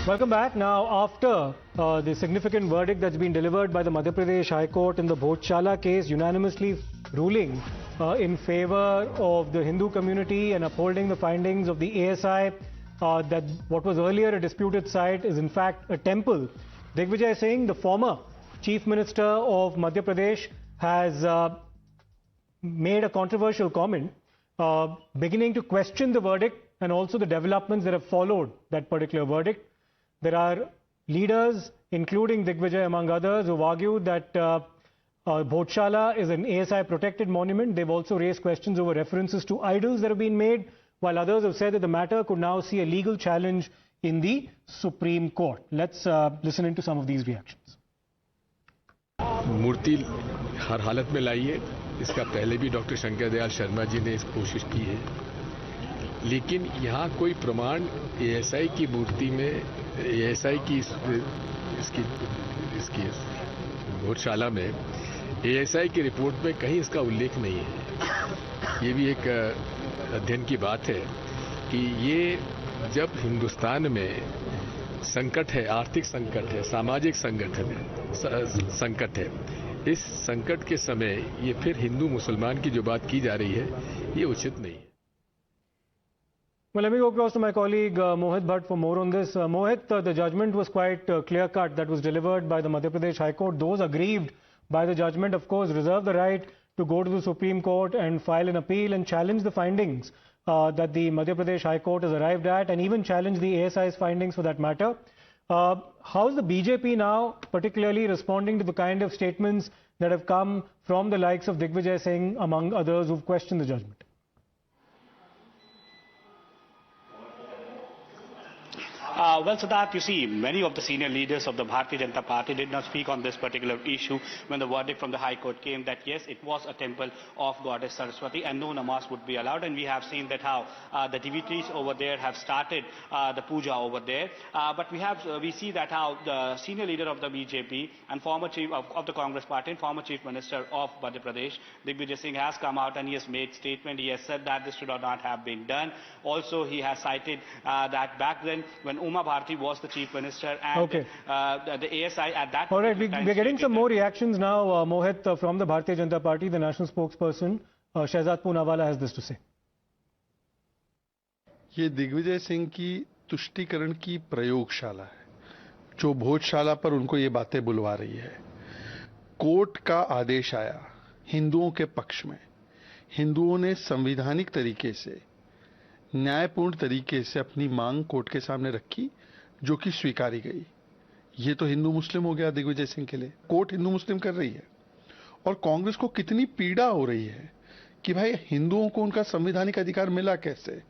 Welcome back. Now, after the significant verdict that's been delivered by the Madhya Pradesh High Court in the Bhotshala case, unanimously ruling in favor of the Hindu community and upholding the findings of the ASI that what was earlier a disputed site is in fact a temple. Digvijay Singh, the former Chief Minister of Madhya Pradesh, has made a controversial comment, beginning to question the verdict and also the developments that have followed that particular verdict. There are leaders, including Digvijay among others, who have argued that Bhotshala is an ASI protected monument. They've also raised questions over references to idols that have been made, while others have said that the matter could now see a legal challenge in the Supreme Court. Let's listen into some of these reactions. मूर्ति हर हालत में लाई है, इसका पहले भी doctor Shankar Dayal Sharma ji ने इस कोशिश की है, लेकिन यहाँ कोई प्रमाण एएसआई की मूर्ति में, एएसआई की इसकी भोजशाला में एएसआई की रिपोर्ट में कहीं इसका उल्लेख नहीं है। ये भी एक अध्ययन की बात है कि ये जब हिंदुस्तान में संकट है, आर्थिक संकट है, सामाजिक संकट है, इस संकट के समय ये फिर हिंदू मुसलमान की जो बात की जा रही है, ये उचित नहीं है। Well, let me go across to my colleague Mohit Bhatt for more on this. Mohit, the judgment was quite clear-cut that was delivered by the Madhya Pradesh High Court. Those aggrieved by the judgment, of course, reserve the right to go to the Supreme Court and file an appeal and challenge the findings that the Madhya Pradesh High Court has arrived at, and even challenge the ASI's findings for that matter. How is the BJP now particularly responding to the kind of statements that have come from the likes of Digvijay Singh, among others, who've questioned the judgment? Well, Siddharth, you see, many of the senior leaders of the Bharatiya Janata Party did not speak on this particular issue when the verdict from the High Court came that yes, it was a temple of Goddess Saraswati and no namaz would be allowed. And we have seen that how the devotees over there have started the puja over there. But we see that how the senior leader of the BJP and former chief of the Congress Party and former Chief Minister of Madhya Pradesh, Digvijay Singh, has come out and he has made statement. He has said that this should not have been done. Also, he has cited that back then when Uma Bharti was the Chief Minister and the ASI at that time. All right, we're getting some more reactions now, Mohit, from the Bharatiya Janata Party. The national spokesperson, Shehzad Poonawala, has this to say. ये दिग्विजय सिंह की तुष्टीकरण की प्रयोगशाला है, जो भोजशाला पर उनको ये बातें बुलवा रही है। कोर्ट का आदेश आया हिंदुओं के पक्ष में, हिंदुओं ने संवैधानिक तरीके से, न्यायपूर्ण तरीके से अपनी मांग कोर्ट के सामने रखी, जो कि स्वीकारी गई। ये तो हिंदू मुस्लिम हो गया दिग्विजय सिंह के लिए। कोर्ट हिंदू मुस्लिम कर रही है और कांग्रेस को कितनी पीड़ा हो रही है कि भाई हिंदुओं को उनका संवैधानिक अधिकार मिला कैसे।